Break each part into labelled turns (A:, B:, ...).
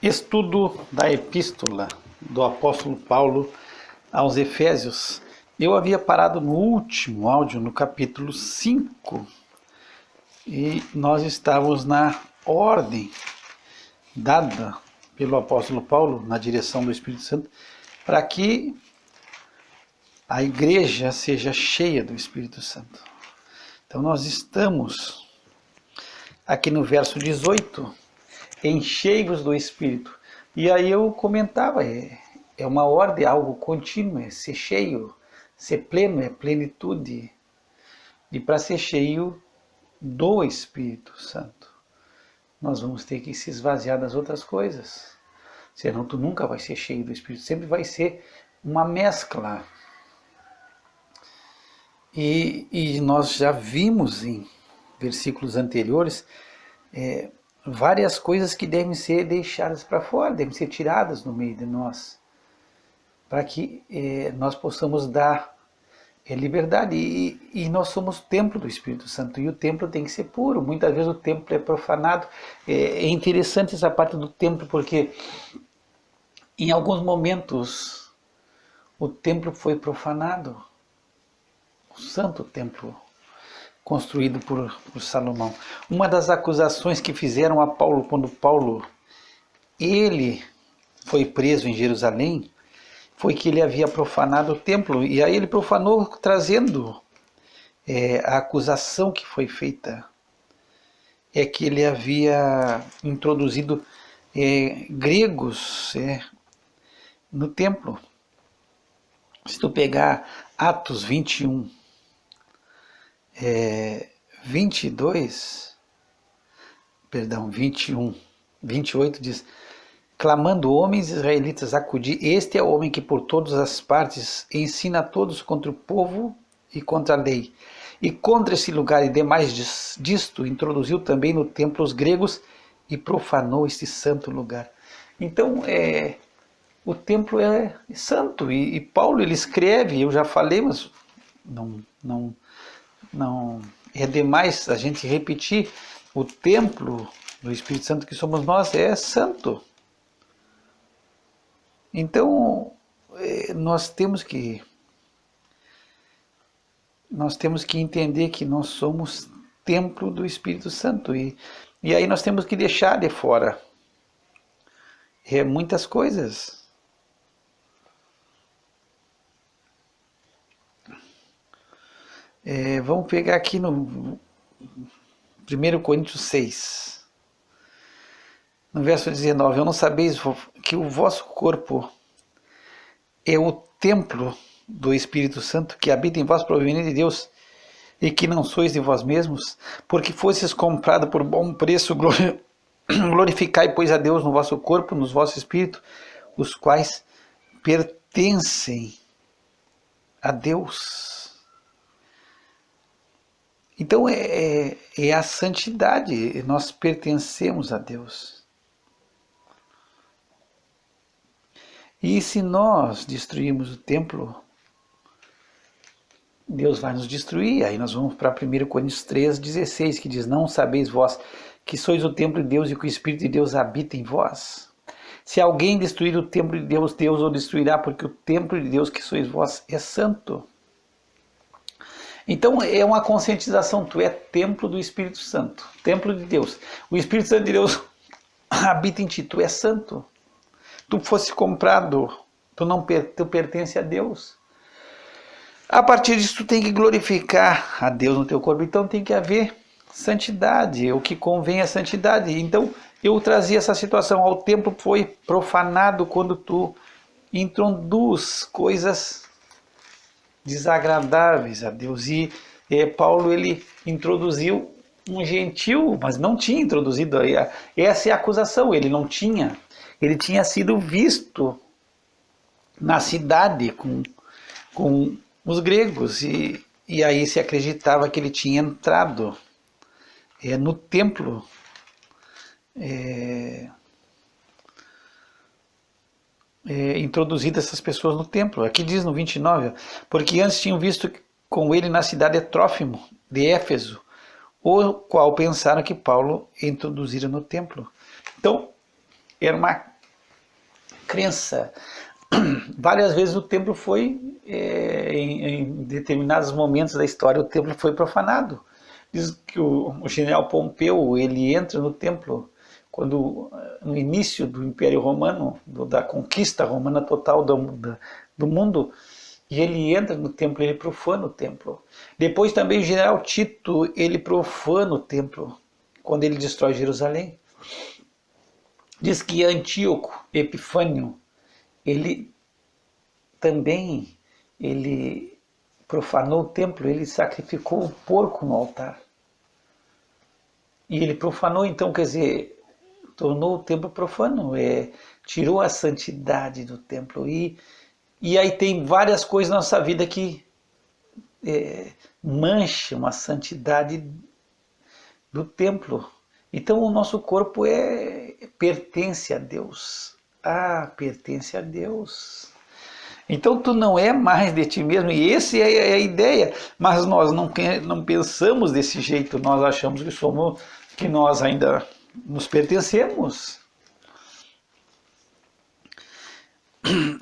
A: Estudo da Epístola do Apóstolo Paulo aos Efésios. Eu havia parado no último áudio, no capítulo 5, e nós estávamos na ordem dada pelo apóstolo Paulo, na direção do Espírito Santo, para que a igreja seja cheia do Espírito Santo. Então nós estamos aqui no verso 18, enchei-vos do Espírito. E aí eu comentava, é uma ordem, algo contínuo, é ser cheio, ser pleno, é plenitude. E para ser cheio do Espírito Santo, nós vamos ter que se esvaziar das outras coisas. Senão tu nunca vai ser cheio do Espírito, sempre vai ser uma mescla. E nós já vimos em versículos anteriores várias coisas que devem ser deixadas para fora, devem ser tiradas no meio de nós, para que nós possamos dar liberdade. E nós somos templo do Espírito Santo, e o templo tem que ser puro. Muitas vezes o templo é profanado. É interessante essa parte do templo, porque em alguns momentos o templo foi profanado, o santo templo construído por Salomão. Uma das acusações que fizeram a Paulo, quando Paulo ele foi preso em Jerusalém, foi que ele havia profanado o templo. E aí ele profanou trazendo a acusação que foi feita, é que ele havia introduzido gregos no templo. Se tu pegar Atos 21, 21, 28 diz: clamando homens israelitas, acudi, este é o homem que por todas as partes ensina a todos contra o povo e contra a lei. E contra esse lugar e demais disto, introduziu também no templo os gregos e profanou este santo lugar. Então, o templo é santo, e Paulo ele escreve, eu já falei, mas não é demais a gente repetir, o templo do Espírito Santo que somos nós é santo. Então nós temos que entender que nós somos templo do Espírito Santo, e aí nós temos que deixar de fora muitas coisas. Vamos pegar aqui no 1 Coríntios 6, no verso 19: eu não sabeis que o vosso corpo é o templo do Espírito Santo que habita em vós, proveniente de Deus, e que não sois de vós mesmos, porque fostes comprado por bom preço. Glorificai, pois, a Deus no vosso corpo, no vosso espírito, os quais pertencem a Deus. Então é a santidade, nós pertencemos a Deus. E se nós destruirmos o templo, Deus vai nos destruir. Aí nós vamos para 1 Coríntios 3,16, que diz: não sabeis vós que sois o templo de Deus e que o Espírito de Deus habita em vós? Se alguém destruir o templo de Deus, Deus o destruirá, porque o templo de Deus que sois vós é santo. Então é uma conscientização, tu é templo do Espírito Santo, templo de Deus. O Espírito Santo de Deus habita em ti, tu é santo. Tu fosse comprado, tu pertence a Deus. A partir disso tu tem que glorificar a Deus no teu corpo, então tem que haver santidade, o que convém é santidade. Então eu trazia essa situação, o templo foi profanado quando tu introduz coisas desagradáveis a Deus. E Paulo ele introduziu um gentil, mas não tinha introduzido, essa é a acusação, ele tinha sido visto na cidade com os gregos, e aí se acreditava que ele tinha entrado no templo, introduzido essas pessoas no templo. Aqui diz no 29, porque antes tinham visto com ele na cidade de Trófimo, de Éfeso, o qual pensaram que Paulo introduzira no templo. Então, era uma crença. Várias vezes o templo foi, em determinados momentos da história, o templo foi profanado. Diz que o general Pompeu, ele entra no templo quando, no início do Império Romano, da conquista romana total do mundo, e ele entra no templo, ele profana o templo. Depois também o general Tito, ele profana o templo, quando ele destrói Jerusalém. Diz que Antíoco Epifânio, ele também profanou o templo, ele sacrificou um porco no altar. E ele profanou, então, quer dizer, tornou o templo profano, tirou a santidade do templo. E aí tem várias coisas na nossa vida que mancham a santidade do templo. Então o nosso corpo pertence a Deus. Pertence a Deus. Então tu não é mais de ti mesmo, e essa é a ideia. Mas nós não pensamos desse jeito, nós achamos que nós ainda nos pertencemos.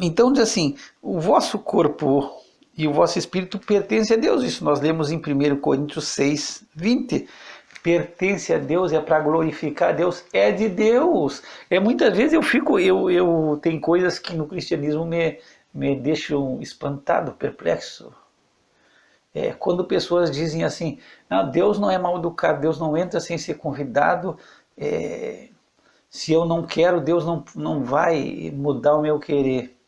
A: Então diz assim, o vosso corpo e o vosso espírito pertence a Deus. Isso nós lemos em 1 Coríntios 6, 20. Pertence a Deus, é para glorificar a Deus, é de Deus. Muitas vezes eu tem coisas que no cristianismo me deixam espantado, perplexo. Quando pessoas dizem assim, não, Deus não é mal educado, Deus não entra sem ser convidado, se eu não quero, Deus não vai mudar o meu querer.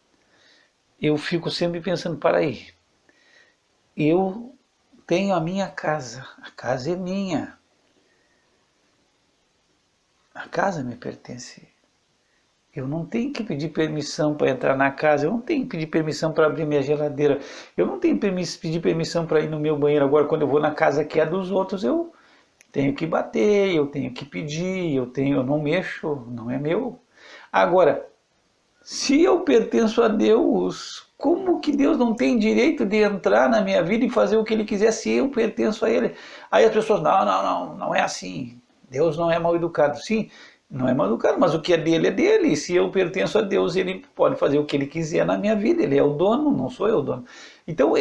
A: Eu fico sempre pensando, para aí, eu tenho a minha casa, a casa é minha. A casa me pertence. Eu não tenho que pedir permissão para entrar na casa, eu não tenho que pedir permissão para abrir minha geladeira, eu não tenho que pedir permissão para ir no meu banheiro. Agora, quando eu vou na casa que é dos outros, eu tenho que bater, eu tenho que pedir, eu não mexo, não é meu. Agora, se eu pertenço a Deus, como que Deus não tem direito de entrar na minha vida e fazer o que Ele quiser se eu pertenço a Ele? Aí as pessoas, não é assim. Deus não é mal educado. Sim, não é mal educado, mas o que é dele é dele. E se eu pertenço a Deus, Ele pode fazer o que Ele quiser na minha vida. Ele é o dono, não sou eu o dono. Então,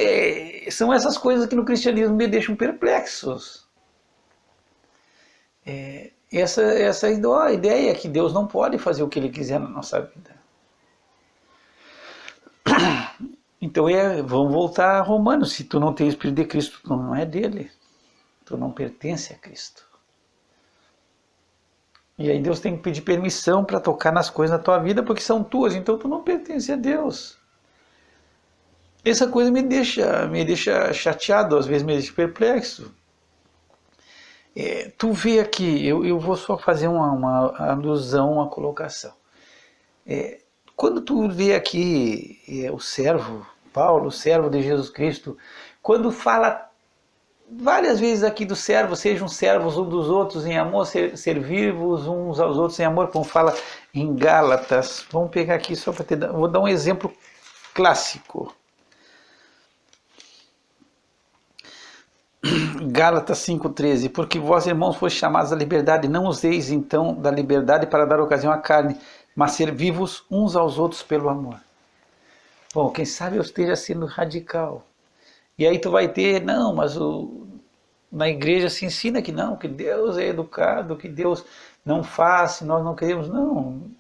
A: são essas coisas que no cristianismo me deixam perplexos. Essa a ideia é que Deus não pode fazer o que Ele quiser na nossa vida. Então, vamos voltar a Romanos. Se tu não tem o Espírito de Cristo, tu não é dele. Tu não pertence a Cristo. E aí Deus tem que pedir permissão para tocar nas coisas da tua vida, porque são tuas, então tu não pertence a Deus. Essa coisa me deixa chateado, às vezes me deixa perplexo. Tu vê aqui, eu vou só fazer uma alusão, uma colocação. Quando tu vê aqui o servo, Paulo, o servo de Jesus Cristo, quando fala várias vezes aqui do servo, sejam servos uns dos outros em amor, servir-vos uns aos outros em amor, como fala em Gálatas. Vamos pegar aqui só para vou dar um exemplo clássico. Gálatas 5,13. Porque vós, irmãos, fostes chamados à liberdade, não useis então da liberdade para dar ocasião à carne, mas servi-vos uns aos outros pelo amor. Bom, quem sabe eu esteja sendo radical. E aí tu vai ter, não, mas na igreja se ensina que não, que Deus é educado, que Deus não faz, nós não queremos. Não,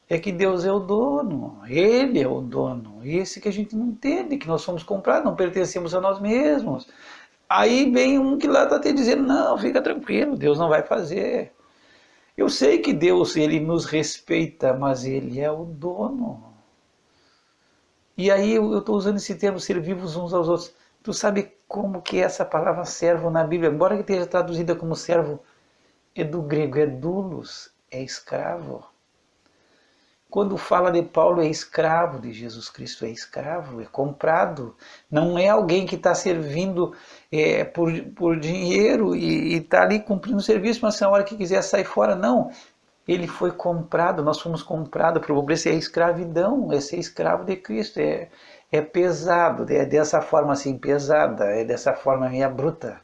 A: é que Deus é o dono, Ele é o dono. Esse que a gente não entende, que nós somos comprados, não pertencemos a nós mesmos. Aí vem um que lá está te dizendo, não, fica tranquilo, Deus não vai fazer. Eu sei que Deus, Ele nos respeita, mas Ele é o dono. E aí eu estou usando esse termo, servir-vos uns aos outros. Tu sabe como que é essa palavra servo na Bíblia? Embora que esteja traduzida como servo, é do grego, é doulos, é escravo. Quando fala de Paulo, é escravo de Jesus Cristo, é escravo, é comprado. Não é alguém que está servindo por dinheiro e está ali cumprindo o serviço, mas na hora que quiser sair fora, não. Ele foi comprado, nós fomos comprados por pobreza, é escravidão, é ser escravo de Cristo, é pesado, é dessa forma assim pesada, é dessa forma meio bruta.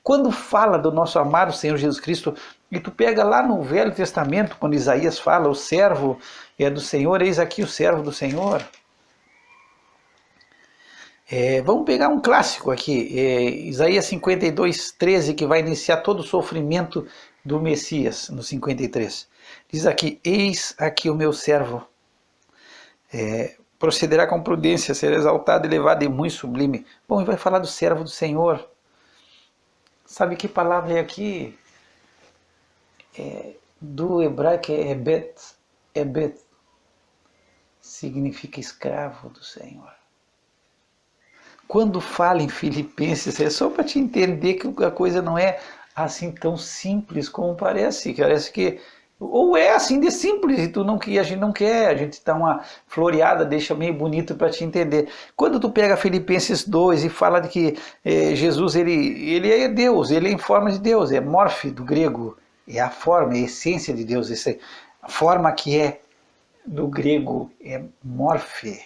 A: Quando fala do nosso amado Senhor Jesus Cristo, E tu pega lá no Velho Testamento, quando Isaías fala, o servo é do Senhor, eis aqui o servo do Senhor. Vamos pegar um clássico aqui, Isaías 52, 13, que vai iniciar todo o sofrimento do Messias, no 53. Diz aqui, eis aqui o meu servo, procederá com prudência, será exaltado, elevado e muito sublime. Bom, e vai falar do servo do Senhor. Sabe que palavra é aqui? Do hebraico é ebet. Ebet significa escravo do Senhor. Quando fala em Filipenses, é só para te entender que a coisa não é assim tão simples como parece. Parece que ou é assim de simples e a gente não quer, a gente dá uma floreada, deixa meio bonito para te entender. Quando tu pega Filipenses 2 e fala de que Jesus ele é Deus, ele é em forma de Deus, é morfe do grego, é a forma, é a essência de Deus, a forma que é do grego é morfe,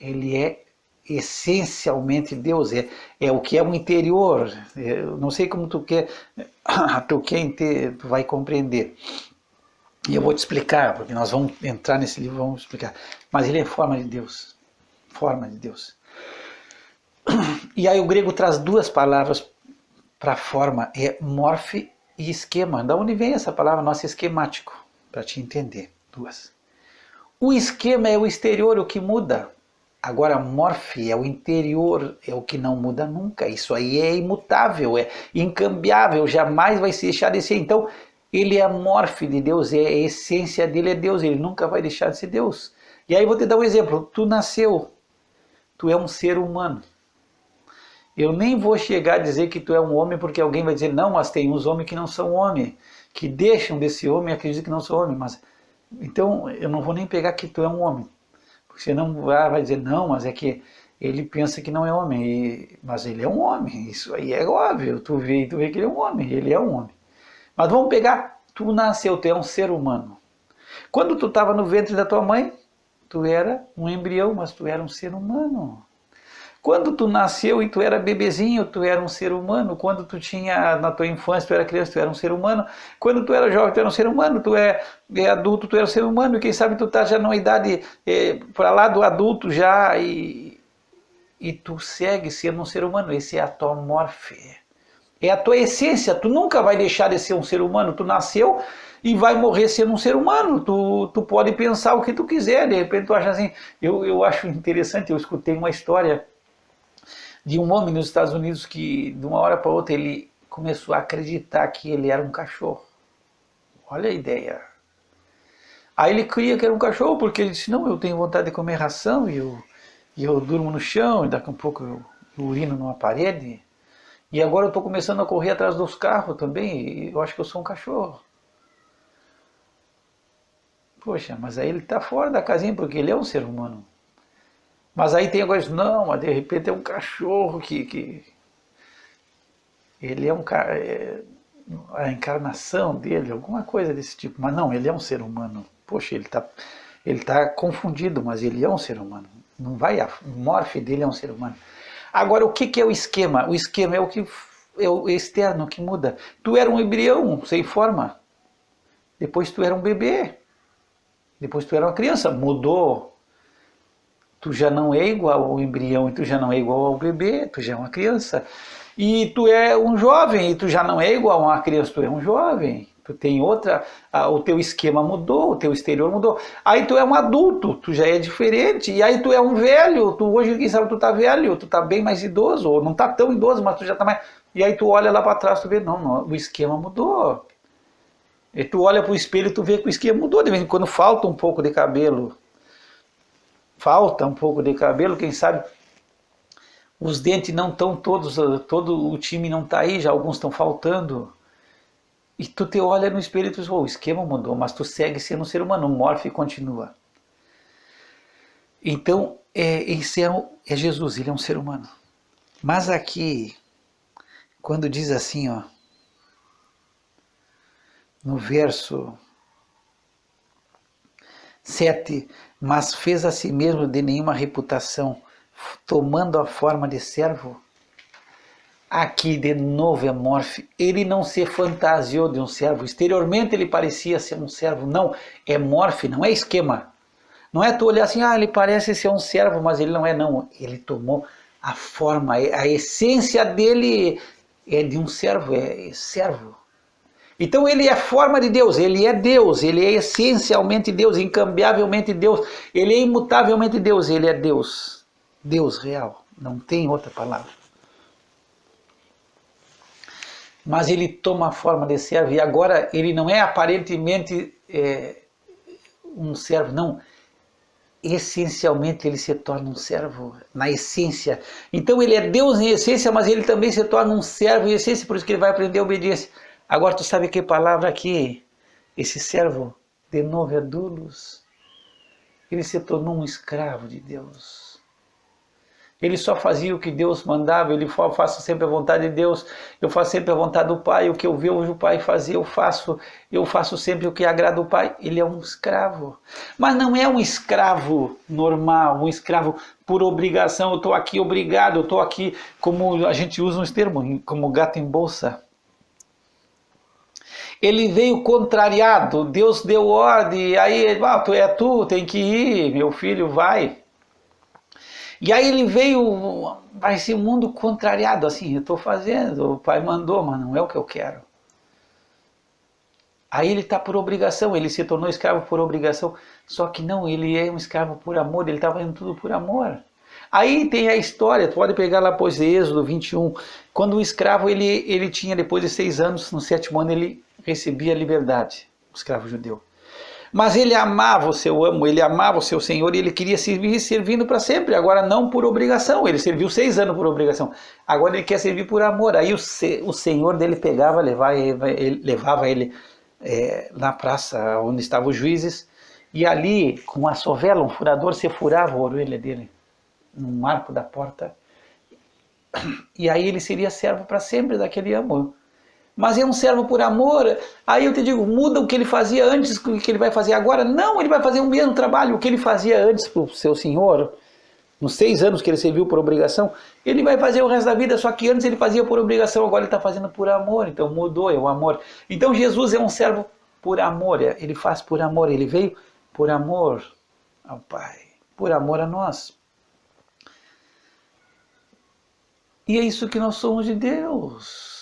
A: ele é essencialmente Deus, é o que é o interior. Eu não sei como tu vai compreender. E eu vou te explicar, porque nós vamos entrar nesse livro, vamos explicar. Mas ele é forma de Deus. Forma de Deus. E aí o grego traz duas palavras para forma, é morfe e esquema. Da onde vem essa palavra? Nossa, esquemático, para te entender. Duas. O esquema é o exterior, o que muda. Agora, morfe é o interior, é o que não muda nunca. Isso aí é imutável, é incambiável, jamais vai se deixar de ser. Então, ele é a morfe de Deus, a essência dele é Deus, ele nunca vai deixar de ser Deus. E aí vou te dar um exemplo, tu nasceu, tu é um ser humano. Eu nem vou chegar a dizer que tu é um homem, porque alguém vai dizer, não, mas tem uns homens que não são homens, que deixam desse homem e acreditam que não são homens. Mas, então, eu não vou nem pegar que tu é um homem. Porque senão vai dizer, não, mas é que ele pensa que não é homem, mas ele é um homem, isso aí é óbvio, tu vê que ele é um homem, ele é um homem. Mas vamos pegar, tu nasceu, tu é um ser humano. Quando tu estava no ventre da tua mãe, tu era um embrião, mas tu era um ser humano. Quando tu nasceu e tu era bebezinho, tu era um ser humano. Quando tu tinha, na tua infância, tu era criança, tu era um ser humano. Quando tu era jovem, tu era um ser humano. Tu é adulto, tu era um ser humano. E quem sabe tu tá já numa idade para lá do adulto já e tu segue sendo um ser humano. Esse é a tua morfe. É a tua essência. Tu nunca vai deixar de ser um ser humano. Tu nasceu e vai morrer sendo um ser humano. Tu pode pensar o que tu quiser. De repente tu acha assim. Eu acho interessante, eu escutei uma história de um homem nos Estados Unidos que, de uma hora para outra, ele começou a acreditar que ele era um cachorro. Olha a ideia. Aí ele cria que era um cachorro, porque ele disse, não, eu tenho vontade de comer ração, e eu durmo no chão, e daqui a pouco eu urino numa parede, e agora eu estou começando a correr atrás dos carros também, e eu acho que eu sou um cachorro. Poxa, mas aí ele está fora da casinha, porque ele é um ser humano. Mas aí tem agora, não, mas de repente é um cachorro que ele é a encarnação dele, alguma coisa desse tipo. Mas não, ele é um ser humano. Poxa, ele tá confundido, mas ele é um ser humano. Não vai, a morfe dele é um ser humano. Agora, o que é o esquema? O esquema é o que é o externo que muda. Tu era um embrião sem forma. Depois tu era um bebê. Depois tu era uma criança. Mudou. Tu já não é igual ao embrião e tu já não é igual ao bebê, tu já é uma criança. E tu é um jovem e tu já não é igual a uma criança, tu é um jovem. Tu tem outra, o teu esquema mudou, o teu exterior mudou. Aí tu é um adulto, tu já é diferente. E aí tu é um velho, tu hoje, quem sabe, tu tá velho, tu tá bem mais idoso, ou não tá tão idoso, mas tu já tá mais... E aí tu olha lá para trás, tu vê, não, o esquema mudou. E tu olha pro espelho e tu vê que o esquema mudou, de vez em quando falta um pouco de cabelo. Falta um pouco de cabelo, quem sabe os dentes não estão todos, todo o time não está aí, já alguns estão faltando. E tu te olha no espelho e tu diz, o esquema mudou, mas tu segue sendo um ser humano, o morfe continua. Então, esse é Jesus, ele é um ser humano. Mas aqui, quando diz assim, ó, no verso 7, mas fez a si mesmo de nenhuma reputação, tomando a forma de servo. Aqui de novo é morfe. Ele não se fantasiou de um servo. Exteriormente ele parecia ser um servo. Não, é morfe, não é esquema. Não é tu olhar assim, ele parece ser um servo, mas ele não é, não. Ele tomou a forma, a essência dele é de um servo, é servo. Então ele é forma de Deus, ele é essencialmente Deus, incambiavelmente Deus, ele é imutavelmente Deus, ele é Deus. Deus real, não tem outra palavra. Mas ele toma a forma de servo e agora ele não é aparentemente um servo, não. Essencialmente ele se torna um servo, na essência. Então ele é Deus em essência, mas ele também se torna um servo em essência, por isso que ele vai aprender a obediência. Agora tu sabe que palavra aqui? Esse servo, de novo é doulos. Ele se tornou um escravo de Deus. Ele só fazia o que Deus mandava, ele faço sempre a vontade de Deus, eu faço sempre a vontade do Pai, o que eu vejo o Pai fazer, eu faço sempre o que agrada o Pai. Ele é um escravo. Mas não é um escravo normal, um escravo por obrigação, eu estou aqui obrigado, eu estou aqui, como a gente usa uns termos, como gato em bolsa. Ele veio contrariado, Deus deu ordem, aí tu tem que ir, meu filho, vai. E aí ele veio, parecia um mundo contrariado, assim, eu estou fazendo, o pai mandou, mas não é o que eu quero. Aí ele está por obrigação, ele se tornou escravo por obrigação, só que não, ele é um escravo por amor, ele está fazendo tudo por amor. Aí tem a história, tu pode pegar lá depois de Êxodo 21, quando o escravo ele tinha, depois de 6 anos, no 7º ano ele recebia a liberdade, o escravo judeu. Mas ele amava o seu amo, ele amava o seu senhor e ele queria servir servindo para sempre. Agora não por obrigação, ele serviu 6 anos por obrigação. Agora ele quer servir por amor. Aí o senhor dele pegava, levava ele na praça onde estavam os juízes e ali com a sovela, um furador, se furava a orelha dele num arco da porta. E aí ele seria servo para sempre daquele amo. Mas é um servo por amor. Aí eu te digo, muda o que ele fazia antes, o que ele vai fazer agora? Não, ele vai fazer o mesmo trabalho. O que ele fazia antes para o seu senhor, nos 6 anos que ele serviu por obrigação, ele vai fazer o resto da vida, só que antes ele fazia por obrigação, agora ele está fazendo por amor. Então mudou, é o amor. Então Jesus é um servo por amor, ele faz por amor, ele veio por amor ao Pai, por amor a nós. E é isso que nós somos de Deus.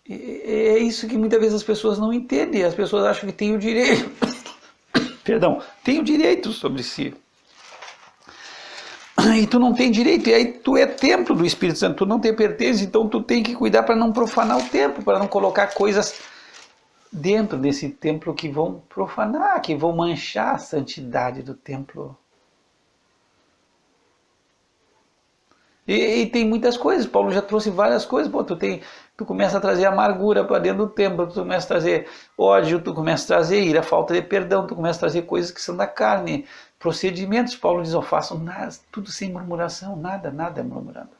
A: É isso que muitas vezes as pessoas não entendem. As pessoas acham que têm o direito, tem o direito sobre si. E tu não tem direito, e aí tu é templo do Espírito Santo, tu não te pertence, então tu tem que cuidar para não profanar o templo, para não colocar coisas dentro desse templo que vão profanar, que vão manchar a santidade do templo. E tem muitas coisas, Paulo já trouxe várias coisas, tu começa a trazer amargura para dentro do templo, tu começa a trazer ódio, tu começa a trazer ira, falta de perdão, tu começa a trazer coisas que são da carne, procedimentos, Paulo diz, façam nada, tudo sem murmuração, nada é murmurando,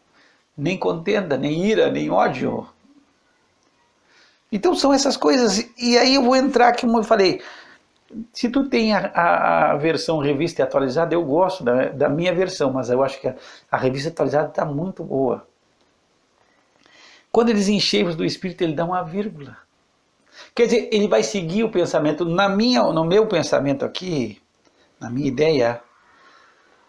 A: nem contenda, nem ira, nem ódio. Então são essas coisas, e aí eu vou entrar, como eu falei, se tu tem a versão revista e atualizada, eu gosto da minha versão, mas eu acho que a revista atualizada está muito boa. Quando eles encheios do Espírito, ele dá uma vírgula. Quer dizer, ele vai seguir o pensamento. No meu pensamento aqui, na minha ideia,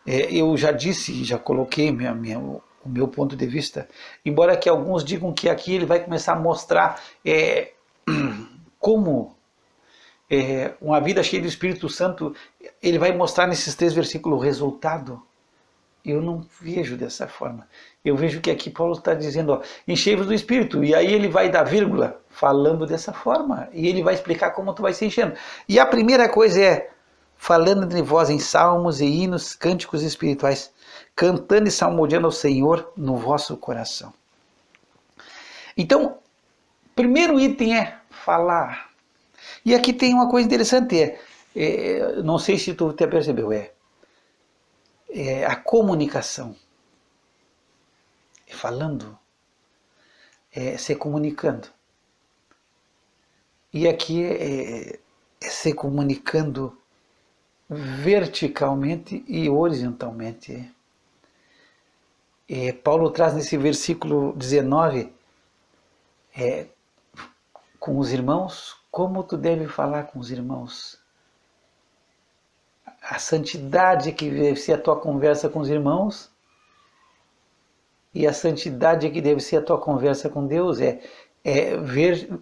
A: eu já disse, já coloquei o meu ponto de vista, embora que alguns digam que aqui ele vai começar a mostrar como uma vida cheia do Espírito Santo, ele vai mostrar nesses 3 versículos o resultado. Eu não vejo dessa forma. Eu vejo que aqui Paulo está dizendo, enchei-vos do Espírito, e aí ele vai dar vírgula, falando dessa forma, e ele vai explicar como tu vai se enchendo. E a primeira coisa é, falando entre vós em salmos e hinos, cânticos espirituais, cantando e salmodiando ao Senhor no vosso coração. Então, primeiro item é falar. E aqui tem uma coisa interessante, não sei se tu até percebeu, a comunicação. Falando, se comunicando. E aqui é se comunicando verticalmente e horizontalmente. Paulo traz nesse versículo 19, com os irmãos, como tu deve falar com os irmãos. A santidade que deve ser a tua conversa com os irmãos e a santidade que deve ser a tua conversa com Deus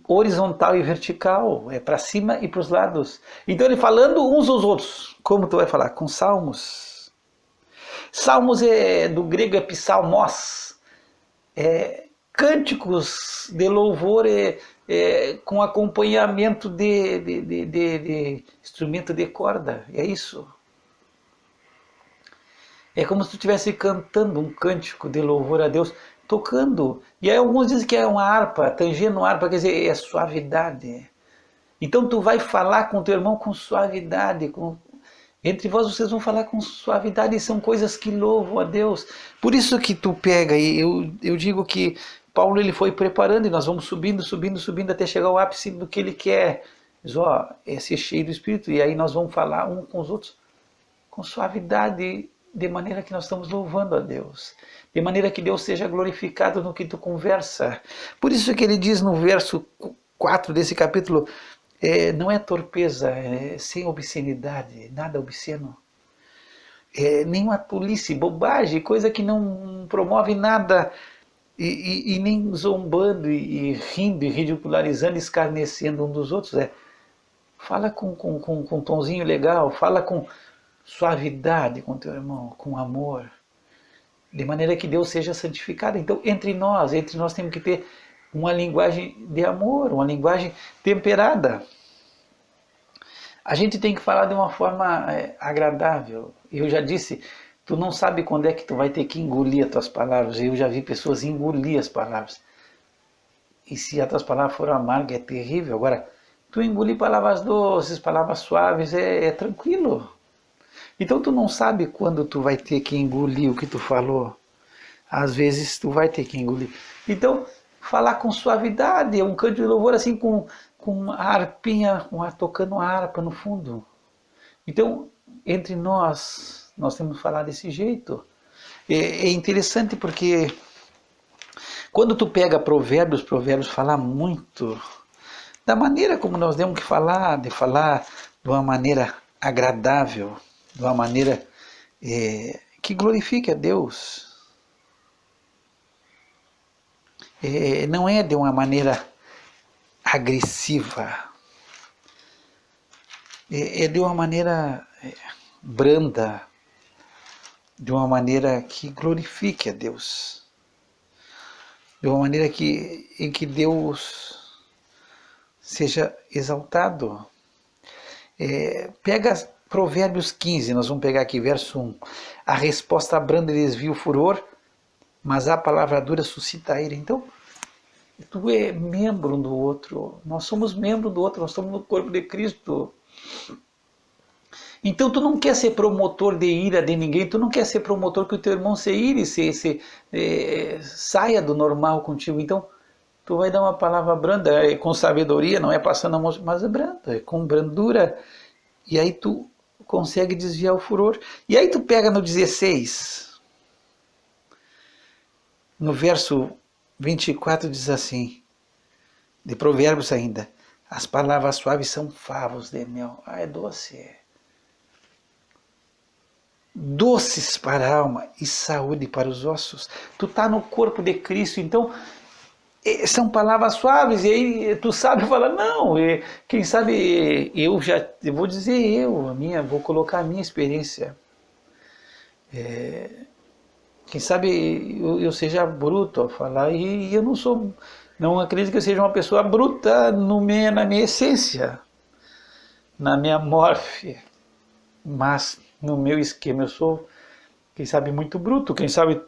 A: horizontal e vertical, para cima e para os lados. Então ele falando uns aos outros, como tu vai falar? Com salmos. Salmos do grego é psalmos, cânticos de louvor com acompanhamento de instrumento de corda, é isso. É como se tu estivesse cantando um cântico de louvor a Deus, tocando. E aí alguns dizem que é uma harpa, tangendo uma harpa, quer dizer, é suavidade. Então tu vai falar com teu irmão com suavidade, entre vós vocês vão falar com suavidade, e são coisas que louvam a Deus. Por isso que tu pega, e eu digo que Paulo ele foi preparando, e nós vamos subindo, subindo, subindo, até chegar ao ápice do que ele quer. Diz, é ser cheio do Espírito, e aí nós vamos falar um com os outros com suavidade, de maneira que nós estamos louvando a Deus, de maneira que Deus seja glorificado no que tu conversa. Por isso que ele diz no verso 4 desse capítulo, não é torpeza, sem obscenidade, nada obsceno, nenhuma tolice, bobagem, coisa que não promove nada, e nem zombando, e rindo, e ridicularizando, escarnecendo um dos outros. Fala com um tonzinho legal, fala com suavidade com teu irmão, com amor, de maneira que Deus seja santificado. Então, entre nós temos que ter uma linguagem de amor, uma linguagem temperada. A gente tem que falar de uma forma agradável. Eu já disse, tu não sabe quando é que tu vai ter que engolir as tuas palavras. Eu já vi pessoas engolir as palavras. E se as tuas palavras foram amargas, é terrível. Agora, tu engolir palavras doces, palavras suaves, é tranquilo. Então tu não sabe quando tu vai ter que engolir o que tu falou. Às vezes tu vai ter que engolir. Então, falar com suavidade, um canto de louvor assim com a harpinha, tocando a harpa no fundo. Então, entre nós temos que falar desse jeito. É interessante porque quando tu pega provérbios fala muito da maneira como nós temos que falar, de falar de uma maneira agradável, de uma maneira que glorifique a Deus. Não é de uma maneira agressiva, é de uma maneira branda, de uma maneira que glorifique a Deus, de uma maneira em que Deus seja exaltado. Pega Provérbios 15, nós vamos pegar aqui verso 1. A resposta branda desvia o furor, mas a palavra dura suscita a ira. Então, tu é membro um do outro, nós somos membro do outro, nós estamos no corpo de Cristo. Então tu não quer ser promotor de ira de ninguém, tu não quer ser promotor que o teu irmão se ire, saia do normal contigo. Então tu vai dar uma palavra branda, com sabedoria, não é passando a mão, mas é branda, é com brandura. E aí tu consegue desviar o furor. E aí tu pega no 16, no verso 24 diz assim, de Provérbios ainda, as palavras suaves são favos de mel. É doce. Doces para a alma e saúde para os ossos. Tu está no corpo de Cristo, então são palavras suaves, e aí tu sabe falar, não, quem sabe eu vou dizer vou colocar a minha experiência. Quem sabe eu seja bruto a falar, e eu não acredito que eu seja uma pessoa bruta na minha essência, na minha morfe, mas no meu esquema eu sou, quem sabe, muito bruto. Quem sabe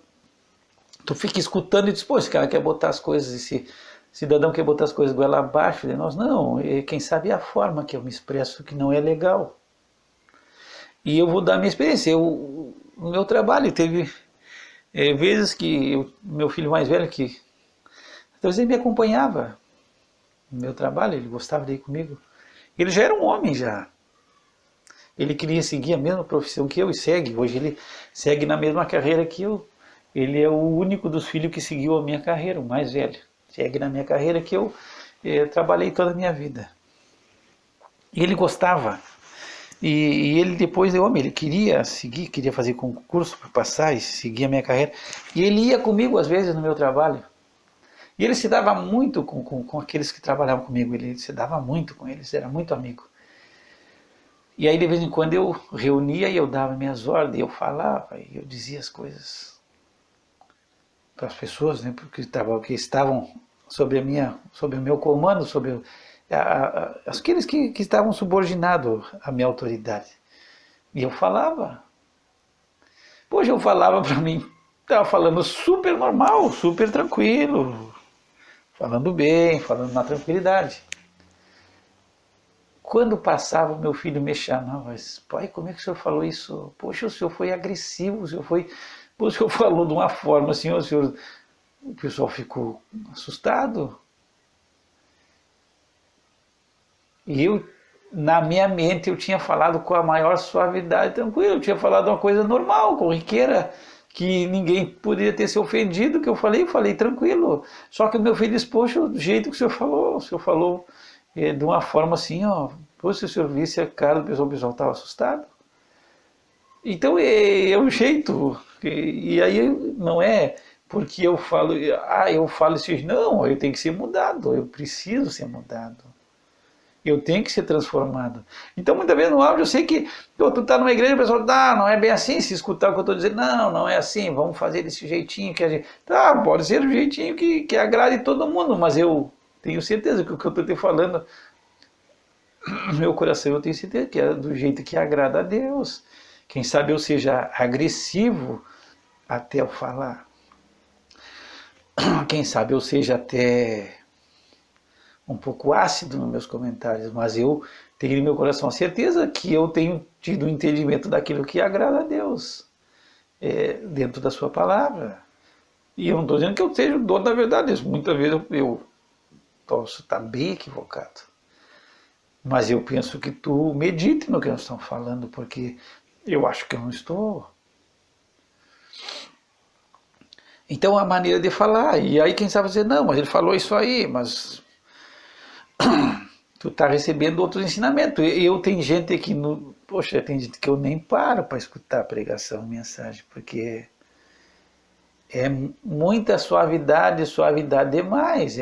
A: tu fica escutando e diz, pô, esse cara quer botar as coisas, esse cidadão quer botar as coisas goela abaixo de nós. Não, quem sabe é a forma que eu me expresso que não é legal. E eu vou dar a minha experiência. No meu trabalho teve vezes que meu filho mais velho, que às vezes ele me acompanhava no meu trabalho, ele gostava de ir comigo. Ele já era um homem já. Ele queria seguir a mesma profissão que eu e segue. Hoje ele segue na mesma carreira que eu. Ele é o único dos filhos que seguiu a minha carreira, o mais velho. Segue na minha carreira que eu trabalhei toda a minha vida. E ele gostava. E ele depois de homem, ele queria seguir, queria fazer concurso para passar e seguir a minha carreira. E ele ia comigo às vezes no meu trabalho. E ele se dava muito com aqueles que trabalhavam comigo, ele se dava muito com eles, era muito amigo. E aí de vez em quando eu reunia e eu dava minhas ordens, eu falava, e eu dizia as coisas para as pessoas, né, que estavam sobre o meu comando, sobre aqueles que estavam subordinados à minha autoridade. E eu falava. Hoje eu falava para mim, estava falando super normal, super tranquilo, falando bem, falando na tranquilidade. Quando passava, o meu filho me chamava, mas pai, como é que o senhor falou isso? Poxa, o senhor foi agressivo, o senhor falou de uma forma assim, o pessoal ficou assustado. E eu, na minha mente, eu tinha falado com a maior suavidade, tranquilo, eu tinha falado uma coisa normal, corriqueira, que ninguém poderia ter se ofendido, que eu falei tranquilo. Só que o meu filho disse, poxa, o jeito que o senhor falou de uma forma assim, ó, poxa, se o senhor visse a cara do pessoal, o pessoal estava assustado. Então é o jeito, e aí não é porque eu falo isso, não, eu tenho que ser mudado, eu preciso ser mudado. Eu tenho que ser transformado. Então, muitas vezes no áudio eu sei que tu está numa igreja e o pessoal, não é bem assim, se escutar o que eu estou dizendo, não é assim, vamos fazer desse jeitinho que a gente. Tá, pode ser do jeitinho que agrade todo mundo, mas eu tenho certeza que o que eu estou te falando, no meu coração, eu tenho certeza que é do jeito que agrada a Deus. Quem sabe eu seja agressivo até eu falar. Quem sabe eu seja até um pouco ácido nos meus comentários, mas eu tenho no meu coração a certeza que eu tenho tido um entendimento daquilo que agrada a Deus dentro da sua palavra. E eu não estou dizendo que eu seja o dono da verdade, muitas vezes eu posso estar bem equivocado. Mas eu penso que tu medite no que nós estamos falando, porque eu acho que eu não estou. Então a maneira de falar, e aí quem sabe dizer, não, mas ele falou isso aí, mas tu está recebendo outros ensinamentos. Tem gente que tem gente que eu nem paro para escutar a pregação, a mensagem, porque é muita suavidade demais,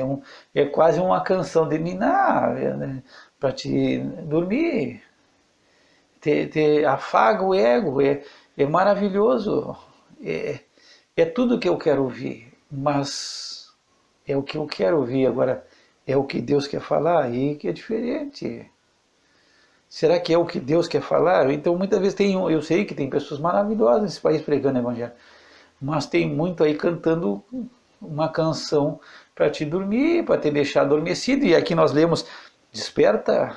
A: é quase uma canção de ninar, né, para te dormir, te afaga o ego, é maravilhoso, é tudo que eu quero ouvir, mas é o que eu quero ouvir agora. É o que Deus quer falar aí que é diferente. Será que é o que Deus quer falar? Então muitas vezes eu sei que tem pessoas maravilhosas nesse país pregando o evangelho, mas tem muito aí cantando uma canção para te dormir, para te deixar adormecido. E aqui nós lemos, desperta.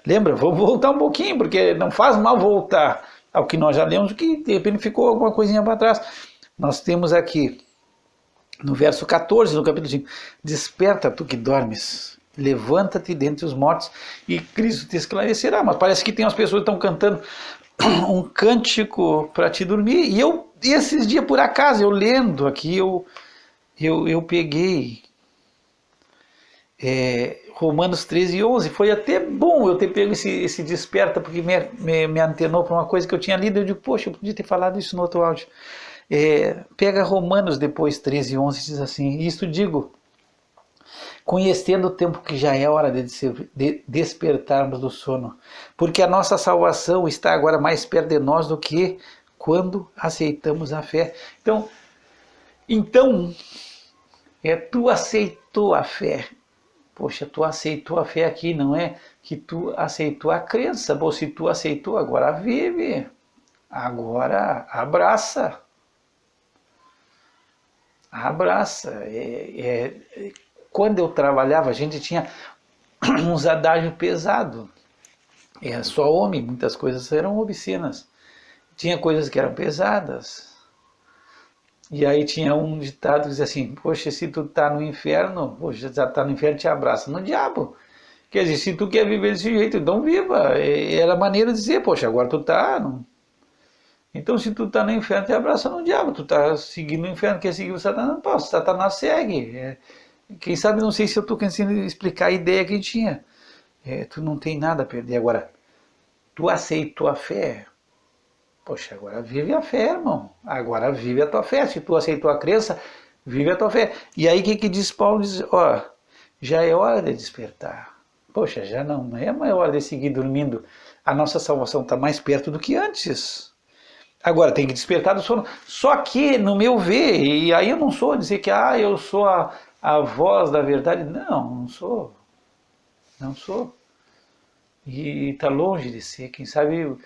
A: Lembra? Vou voltar um pouquinho, porque não faz mal voltar ao que nós já lemos, que de repente ficou alguma coisinha para trás. Nós temos aqui no verso 14, no capítulo 5, desperta tu que dormes, levanta-te dentre os mortos e Cristo te esclarecerá. Mas parece que tem umas pessoas que estão cantando um cântico para te dormir. E esses dias, por acaso, eu lendo aqui, eu peguei Romanos 13:11. Foi até bom eu ter pego esse desperta, porque me antenou para uma coisa que eu tinha lido. Eu digo, poxa, eu podia ter falado isso no outro áudio. Pega Romanos depois 13:11, diz assim, isto digo, conhecendo o tempo que já é hora de despertarmos do sono, porque a nossa salvação está agora mais perto de nós do que quando aceitamos a fé. Então tu aceitou a fé. Poxa, tu aceitou a fé aqui, não é que tu aceitou a crença. Bom, se tu aceitou, agora vive, agora abraça. Quando eu trabalhava, a gente tinha uns adágios pesados. Só homem, muitas coisas eram obscenas. Tinha coisas que eram pesadas. E aí tinha um ditado que dizia assim, poxa, se tu tá no inferno, poxa, já tá no inferno, te abraça no diabo. Quer dizer, se tu quer viver desse jeito, então viva. Era a maneira de dizer, poxa, agora tu tá... Então, se tu tá no inferno, te abraça no diabo. Tu tá seguindo o inferno, quer seguir o Satanás? Pô, Satanás segue. Quem sabe, não sei se eu tô conseguindo explicar a ideia que tinha. Tu não tem nada a perder. Agora, tu aceitou a fé. Poxa, agora vive a fé, irmão. Agora vive a tua fé. Se tu aceitou a crença, vive a tua fé. E aí, o que diz Paulo? Diz, ó, já é hora de despertar. Poxa, já não é mais hora de seguir dormindo. A nossa salvação está mais perto do que antes. Agora, tem que despertar do sono. Só que, no meu ver, e aí eu não sou dizer que eu sou a voz da verdade. Não, não sou. Não sou. E está longe de ser. Quem sabe eu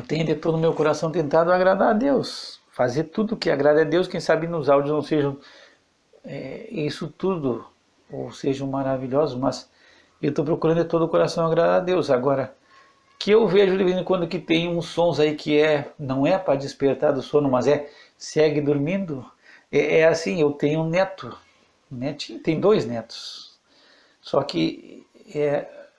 A: tenho de todo o meu coração tentado agradar a Deus. Fazer tudo que agrada a Deus. Quem sabe nos áudios não sejam isso tudo, ou sejam maravilhosos, mas eu estou procurando de todo o coração agradar a Deus. Agora, que eu vejo de vez em quando que tem uns sons aí que não é para despertar do sono, mas segue dormindo. Assim, eu tenho um netinho, tem 2 netos. Só que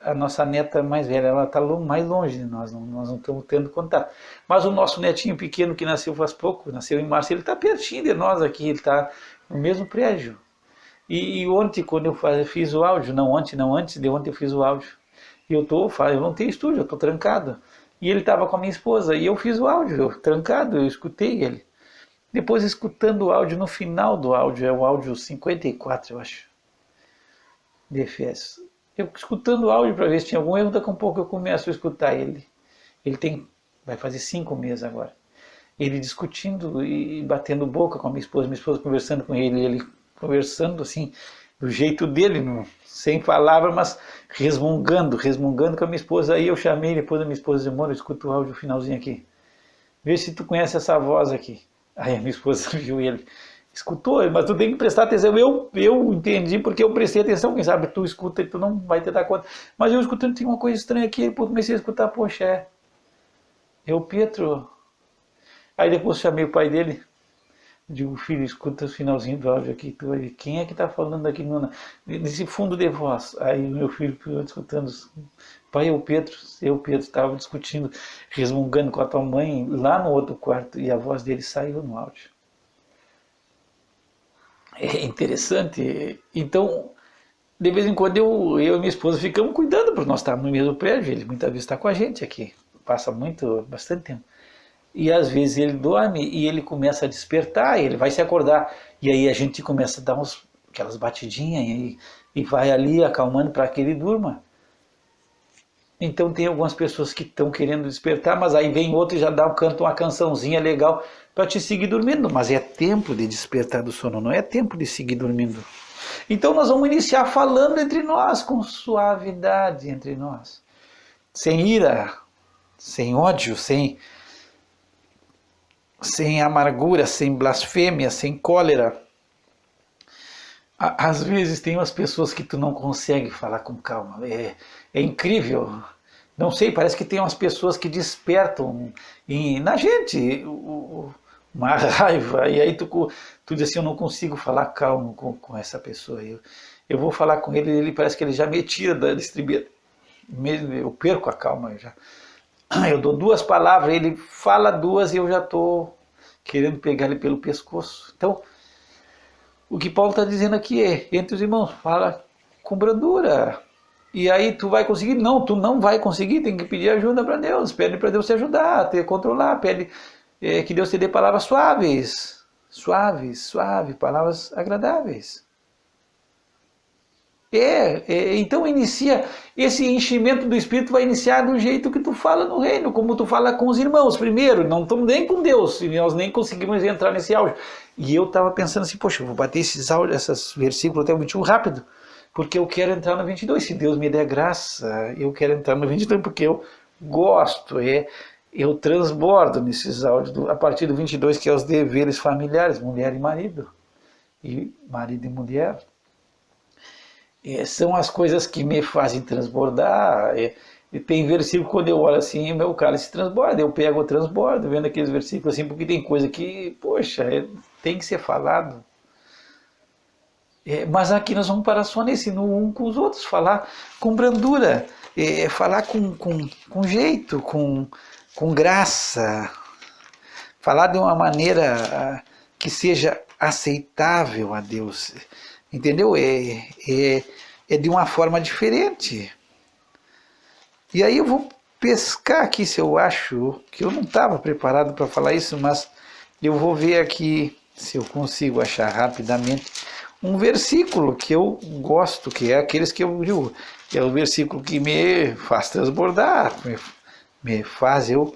A: a nossa neta mais velha, ela está mais longe de nós, nós não estamos tendo contato. Mas o nosso netinho pequeno que nasceu faz pouco, nasceu em março, ele está pertinho de nós aqui, ele está no mesmo prédio. E ontem, quando eu fiz o áudio, antes de ontem eu fiz o áudio, e eu não tenho estúdio, eu estou trancado. E ele estava com a minha esposa, e eu fiz o áudio, trancado, eu escutei ele. Depois, escutando o áudio, no final do áudio, é o áudio 54, eu acho, de Efésios. Eu escutando o áudio para ver se tinha algum erro, daqui a um pouco eu começo a escutar ele. Vai fazer 5 meses agora. Ele discutindo e batendo boca com a minha esposa conversando com ele conversando assim, do jeito dele, sem palavra, mas resmungando com a minha esposa. Aí eu chamei depois da minha esposa, amor, eu escuto o áudio finalzinho aqui. Vê se tu conhece essa voz aqui. Aí a minha esposa viu ele, escutou, mas tu tem que prestar atenção. Eu entendi porque eu prestei atenção. Quem sabe tu escuta e tu não vai te dar conta. Mas eu escutando, tem uma coisa estranha aqui. Eu comecei a escutar, poxa, é o Pietro. Aí depois chamei o pai dele. Digo, filho, escuta o finalzinho do áudio aqui. Tu vai ver quem é que está falando aqui nesse fundo de voz. Aí o meu filho escutando. Pai, eu, Pedro, estava discutindo, resmungando com a tua mãe lá no outro quarto. E a voz dele saiu no áudio. É interessante. Então, de vez em quando eu e minha esposa ficamos cuidando, porque nós estávamos no mesmo prédio. Ele muitas vezes está com a gente aqui. Passa bastante tempo. E às vezes ele dorme e ele começa a despertar, ele vai se acordar. E aí a gente começa a dar aquelas batidinhas e vai ali acalmando para que ele durma. Então tem algumas pessoas que estão querendo despertar, mas aí vem outro e já canta uma cançãozinha legal para te seguir dormindo. Mas é tempo de despertar do sono, não é tempo de seguir dormindo. Então nós vamos iniciar falando entre nós, com suavidade entre nós. Sem ira, sem ódio, sem amargura, sem blasfêmia, sem cólera. Às vezes tem umas pessoas que tu não consegue falar com calma. É incrível. Não sei, parece que tem umas pessoas que despertam na gente uma raiva. E aí tu diz assim, eu não consigo falar calmo com essa pessoa. Eu vou falar com ele parece que ele já me tira da distribuição. Eu perco a calma já. Eu dou 2 palavras, ele fala 2 e eu já estou querendo pegar ele pelo pescoço. Então, o que Paulo está dizendo aqui entre os irmãos, fala com brandura. E aí tu vai conseguir? Não, tu não vai conseguir, tem que pedir ajuda para Deus. Pede para Deus te ajudar, te controlar, pede que Deus te dê palavras suaves, palavras agradáveis. Então inicia, esse enchimento do Espírito vai iniciar do jeito que tu fala no reino, como tu fala com os irmãos primeiro, não estamos nem com Deus, e nós nem conseguimos entrar nesse áudio. E eu estava pensando assim, poxa, eu vou bater esses versículos até o 21 rápido, porque eu quero entrar no 22, se Deus me der graça, eu quero entrar no 22, porque eu gosto, eu transbordo nesses áudios, a partir do 22, que é os deveres familiares, mulher e marido e mulher. São as coisas que me fazem transbordar. E tem versículo quando eu olho assim, meu cálice transborda, eu pego o transbordo, vendo aqueles versículos assim, porque tem coisa que, poxa, tem que ser falado. Mas aqui nós vamos parar só nesse, no um com os outros, falar com brandura, falar com jeito, com graça, falar de uma maneira que seja aceitável a Deus, entendeu? É de uma forma diferente. E aí eu vou pescar aqui se eu acho, que eu não estava preparado para falar isso, mas eu vou ver aqui se eu consigo achar rapidamente um versículo que eu gosto, que é aqueles que eu digo, que é o versículo que me faz transbordar, me faz eu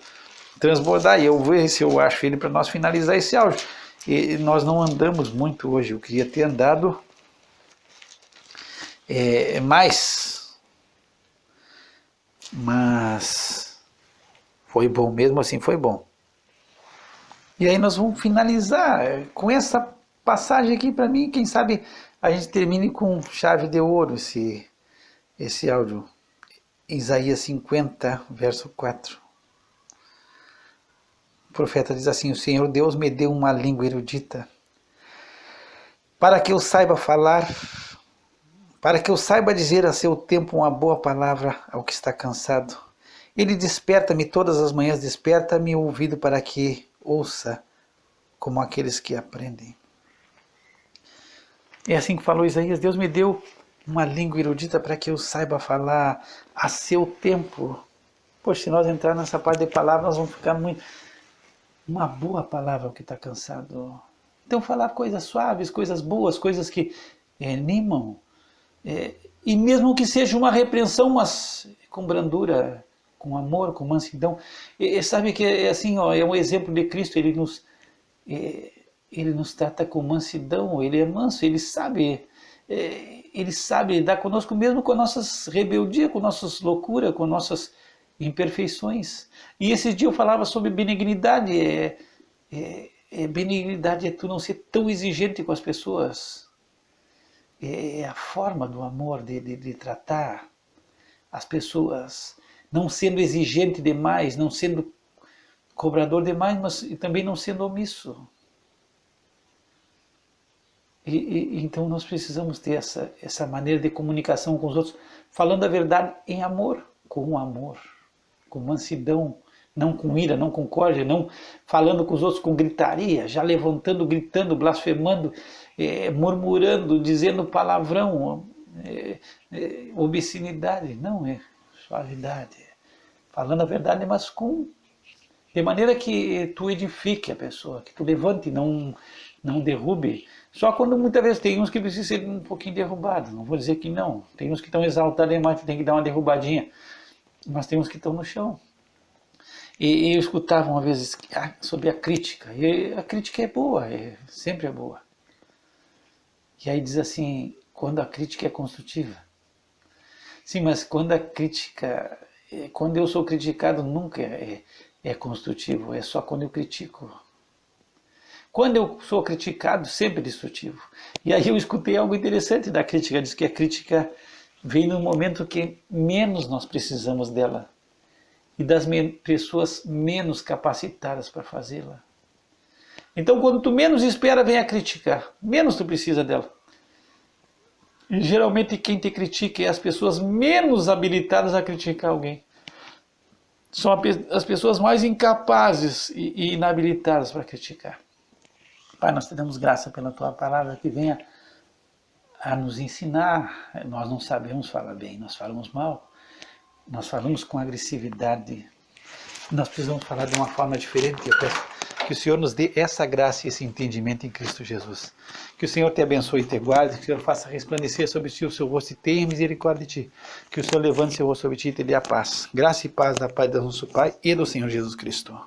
A: transbordar, e eu vou ver se eu acho ele para nós finalizar esse áudio. E nós não andamos muito hoje, eu queria ter andado mais, mas foi bom, mesmo assim foi bom. E aí nós vamos finalizar com essa passagem aqui para mim, quem sabe a gente termine com chave de ouro esse áudio. Isaías 50, verso 4. O profeta diz assim: o Senhor Deus me deu uma língua erudita, para que eu saiba falar, para que eu saiba dizer a seu tempo uma boa palavra ao que está cansado. Ele desperta-me todas as manhãs, desperta-me o ouvido para que ouça como aqueles que aprendem. É assim que falou Isaías: Deus me deu uma língua erudita para que eu saiba falar a seu tempo. Poxa, se nós entrar nessa parte de palavra, nós vamos ficar muito... Uma boa palavra ao que está cansado. Então falar coisas suaves, coisas boas, coisas que animam. E mesmo que seja uma repreensão, mas com brandura, com amor, com mansidão. Sabe que é assim, ó, é um exemplo de Cristo. Ele nos trata com mansidão, ele é manso, ele sabe lidar conosco mesmo com nossas rebeldias, com nossas loucuras, com nossas imperfeições. E esse dia eu falava sobre benignidade. Benignidade é tu não ser tão exigente com as pessoas. É a forma do amor, de tratar as pessoas, não sendo exigente demais, não sendo cobrador demais, mas também não sendo omisso. Então nós precisamos ter essa maneira de comunicação com os outros, falando a verdade em amor, com mansidão, não com ira, não com cólera, não falando com os outros com gritaria, já levantando, gritando, blasfemando, murmurando, dizendo palavrão, obscenidade. Não, é suavidade, falando a verdade, mas de maneira que tu edifique a pessoa, que tu levante, não derrube. Só quando muitas vezes tem uns que precisam ser um pouquinho derrubados, não vou dizer que não. Tem uns que estão exaltados demais, tem que dar uma derrubadinha. Mas tem uns que estão no chão. E eu escutava uma vez sobre a crítica. E a crítica é boa, sempre é boa. E aí diz assim, quando a crítica é construtiva. Sim, mas quando eu sou criticado, nunca é construtivo, é só quando eu critico. Quando eu sou criticado, sempre é destrutivo. E aí eu escutei algo interessante da crítica, diz que a crítica vem no momento que menos nós precisamos dela e das pessoas menos capacitadas para fazê-la. Então quando tu menos espera, vem a criticar, menos tu precisa dela. E geralmente quem te critica é as pessoas menos habilitadas a criticar alguém. São as pessoas mais incapazes e inabilitadas para criticar. Pai, nós te damos graça pela tua palavra que venha a nos ensinar. Nós não sabemos falar bem, nós falamos mal, nós falamos com agressividade. Nós precisamos falar de uma forma diferente. Eu peço que o Senhor nos dê essa graça e esse entendimento em Cristo Jesus. Que o Senhor te abençoe e te guarde, que o Senhor faça resplandecer sobre ti o seu rosto e tenha misericórdia de ti. Que o Senhor levante seu rosto sobre ti e te dê a paz. Graça e paz da paz do nosso Pai e do Senhor Jesus Cristo.